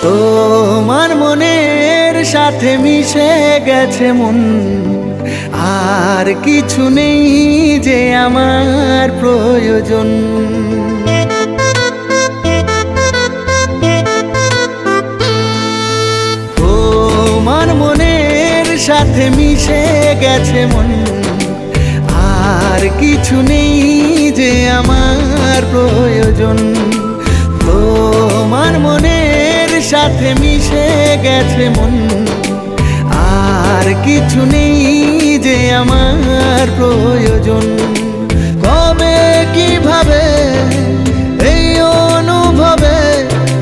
তোমার মনের সাথে মিশে গেছে মন, আর কিছু নেই যে আমার প্রয়োজন। তোমার মনের সাথে মিশে গেছে মন, আর কিছু নেই যে আমার প্রয়োজন। তোমার মনের সাথে মিশে গেছে মন, আর কিছু নেই যে আমার প্রয়োজন। কবে কিভাবে এই অনুভবে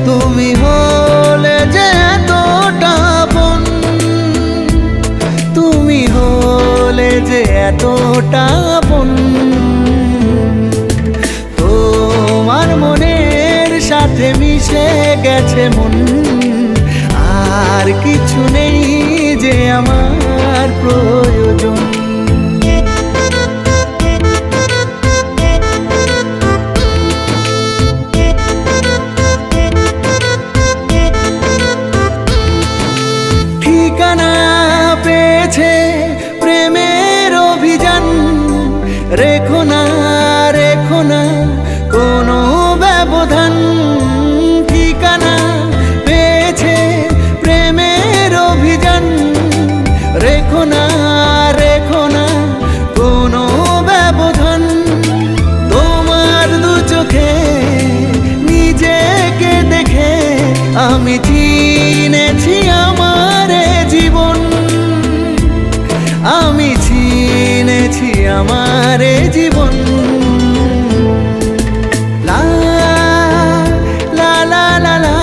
তুমি হলে যে এতটা আপন, তুমি হলে যে এতটা আপন। তোমার মনের সাথে মিশে গেছে মন, আর কিছু নেই যে আমার প্রয়োজন। ঠিকানা পেয়েছে প্রেমের অভিযান, রেখো না রেখো না কোনো ব্যবধান। ঠিকানা পেয়েছে প্রেমের অভিযান, রেখো না রেখো না কোনো ব্যবধান। তোমার দু চোখে নিজেকে দেখে আমি চিনেছি আমার জীবন, আমি চিনেছি আমার জীবন। লা লা লা লা লা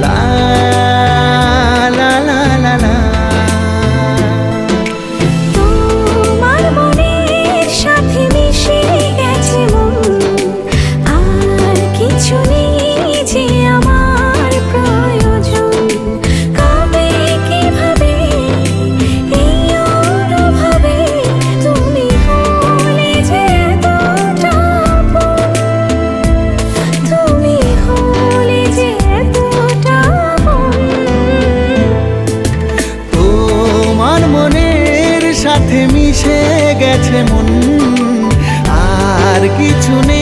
লা লা লা লা লা। তোমার মনের সাথে মিশে গেছে মন, আর কিছু নেই যে আমার প্রয়োজন। কবে কিভাবে এই অনুভবে তুমি হলে যে এতটা আপন, তুমি হলে যে এতটা আপন। তোমার মনের সাথে মিশে গেছে মন, আর কিছু নেই